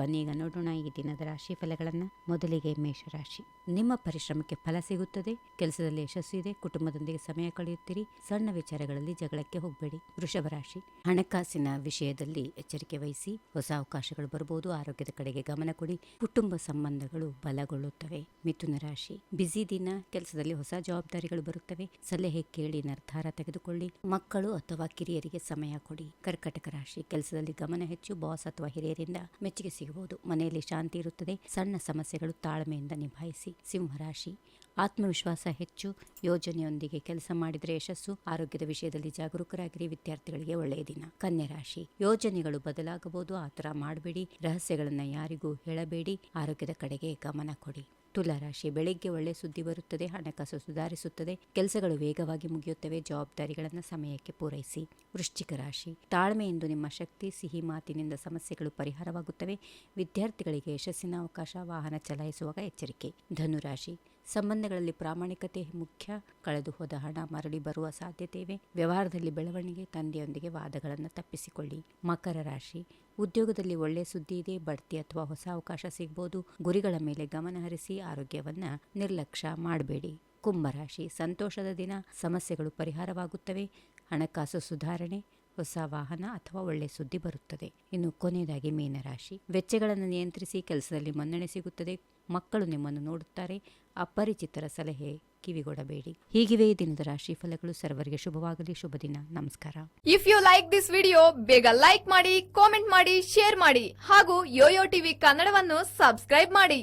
ಬನ್ನಿ ಈಗ ನೋಡೋಣ ಈ ದಿನದ ರಾಶಿ ಫಲಗಳನ್ನ. ಮೊದಲಿಗೆ ಮೇಷರಾಶಿ. ನಿಮ್ಮ ಪರಿಶ್ರಮಕ್ಕೆ ಫಲ ಸಿಗುತ್ತದೆ, ಕೆಲಸದಲ್ಲಿ ಯಶಸ್ಸು ಇದೆ, ಕುಟುಂಬದೊಂದಿಗೆ ಸಮಯ ಕಳೆಯುತ್ತೀರಿ, ಸಣ್ಣ ವಿಚಾರಗಳಲ್ಲಿ ಜಗಳಕ್ಕೆ ಹೋಗಬೇಡಿ. ವೃಷಭ ರಾಶಿ. ಹಣಕಾಸಿನ ವಿಷಯದಲ್ಲಿ ಎಚ್ಚರಿಕೆ ವಹಿಸಿ, ಹೊಸ ಅವಕಾಶಗಳು ಬರಬಹುದು, ಆರೋಗ್ಯದ ಕಡೆಗೆ ಗಮನ ಕೊಡಿ, ಕುಟುಂಬ ಸಂಬಂಧಗಳು ಬಲಗೊಳ್ಳುತ್ತವೆ. ಮಿಥುನ ರಾಶಿ. ಬಿಸಿ ದಿನ, ಕೆಲಸದಲ್ಲಿ ಹೊಸ ಜವಾಬ್ದಾರಿಗಳು ಬರುತ್ತವೆ, ಸಲಹೆ ಕೇಳಿ ನಿರ್ಧಾರ ತೆಗೆದುಕೊಳ್ಳಿ, ಮಕ್ಕಳು ಅಥವಾ ಕಿರಿಯರಿಗೆ ಸಮಯ ಕೊಡಿ. ಕರ್ಕಟಕ ರಾಶಿ. ಕೆಲಸದಲ್ಲಿ ಗಮನ ಹೆಚ್ಚು, ಬಾಸ್ ಅಥವಾ ಹಿರಿಯರಿಂದ ಮೆಚ್ಚುಗೆ ಸಿಗಬಹುದು, ಮನೆಯಲ್ಲಿ ಶಾಂತಿ ಇರುತ್ತದೆ, ಸಣ್ಣ ಸಮಸ್ಯೆಗಳು ತಾಳ್ಮೆಯಿಂದ ನಿಭಾಯಿಸಿ. ಸಿಂಹರಾಶಿ. ಆತ್ಮವಿಶ್ವಾಸ ಹೆಚ್ಚು, ಯೋಜನೆಯೊಂದಿಗೆ ಕೆಲಸ ಮಾಡಿದರೆ ಯಶಸ್ಸು, ಆರೋಗ್ಯದ ವಿಷಯದಲ್ಲಿ ಜಾಗರೂಕರಾಗಿರಿ, ವಿದ್ಯಾರ್ಥಿಗಳಿಗೆ ಒಳ್ಳೆಯ ದಿನ. ಕನ್ಯಾ ರಾಶಿ. ಯೋಜನೆಗಳು ಬದಲಾಗಬಹುದು, ಆತರ ಮಾಡಬೇಡಿ, ರಹಸ್ಯಗಳನ್ನ ಯಾರಿಗೂ ಹೇಳಬೇಡಿ, ಆರೋಗ್ಯದ ಕಡೆಗೆ ಗಮನ ಕೊಡಿ. ತುಲಾರಾಶಿ. ಬೆಳಿಗ್ಗೆ ಒಳ್ಳೆ ಸುದ್ದಿ ಬರುತ್ತದೆ, ಹಣಕಾಸು ಸುಧಾರಿಸುತ್ತದೆ, ಕೆಲಸಗಳು ವೇಗವಾಗಿ ಮುಗಿಯುತ್ತವೆ, ಜವಾಬ್ದಾರಿಗಳನ್ನು ಸಮಯಕ್ಕೆ ಪೂರೈಸಿ. ವೃಶ್ಚಿಕ ರಾಶಿ. ತಾಳ್ಮೆಯಿಂದ ನಿಮ್ಮ ಶಕ್ತಿ, ಸಿಹಿ ಮಾತಿನಿಂದ ಸಮಸ್ಯೆಗಳು ಪರಿಹಾರವಾಗುತ್ತವೆ, ವಿದ್ಯಾರ್ಥಿಗಳಿಗೆ ಯಶಸ್ಸಿನ ಅವಕಾಶ, ವಾಹನ ಚಲಾಯಿಸುವಾಗ ಎಚ್ಚರಿಕೆ. ಧನುರಾಶಿ. ಸಂಬಂಧಗಳಲ್ಲಿ ಪ್ರಾಮಾಣಿಕತೆ ಮುಖ್ಯ, ಕಳೆದು ಹೋದ ಹಣ ಮರಳಿ ಬರುವ ಸಾಧ್ಯತೆ ಇವೆ, ವ್ಯವಹಾರದಲ್ಲಿ ಬೆಳವಣಿಗೆ, ತಂದೆಯೊಂದಿಗೆ ವಾದಗಳನ್ನು ತಪ್ಪಿಸಿಕೊಳ್ಳಿ. ಮಕರ ರಾಶಿ. ಉದ್ಯೋಗದಲ್ಲಿ ಒಳ್ಳೆಯ ಸುದ್ದಿ ಇದೆ, ಬಡ್ತಿ ಅಥವಾ ಹೊಸ ಅವಕಾಶ ಸಿಗಬಹುದು, ಗುರಿಗಳ ಮೇಲೆ ಗಮನ ಹರಿಸಿ, ಆರೋಗ್ಯವನ್ನ ನಿರ್ಲಕ್ಷ್ಯ ಮಾಡಬೇಡಿ. ಕುಂಭರಾಶಿ. ಸಂತೋಷದ ದಿನ, ಸಮಸ್ಯೆಗಳು ಪರಿಹಾರವಾಗುತ್ತವೆ, ಹಣಕಾಸು ಸುಧಾರಣೆ, ಹೊಸ ವಾಹನ ಅಥವಾ ಒಳ್ಳೆ ಸುದ್ದಿ ಬರುತ್ತದೆ. ಇನ್ನು ಕೊನೆಯದಾಗಿ ಮೀನರಾಶಿ. ವೆಚ್ಚಗಳನ್ನು ನಿಯಂತ್ರಿಸಿ, ಕೆಲಸದಲ್ಲಿ ಮನ್ನಣೆ ಸಿಗುತ್ತದೆ, ಮಕ್ಕಳು ನಿಮ್ಮನ್ನು ನೋಡುತ್ತಾರೆ, ಅಪರಿಚಿತರ ಸಲಹೆ ಕಿವಿಗೊಡಬೇಡಿ. ಹೀಗಿವೆ ಈ ದಿನದ ರಾಶಿ ಫಲಗಳು. ಸರ್ವರಿಗೆ ಶುಭವಾಗಲಿ. ಶುಭ ದಿನ. ನಮಸ್ಕಾರ. If you like this video, ಬೇಗ ಲೈಕ್ ಮಾಡಿ, ಕಾಮೆಂಟ್ ಮಾಡಿ, ಶೇರ್ ಮಾಡಿ ಹಾಗೂ ಯೋಯೋ ಟಿವಿ ಕನ್ನಡವನ್ನು ಸಬ್ಸ್ಕ್ರೈಬ್ ಮಾಡಿ.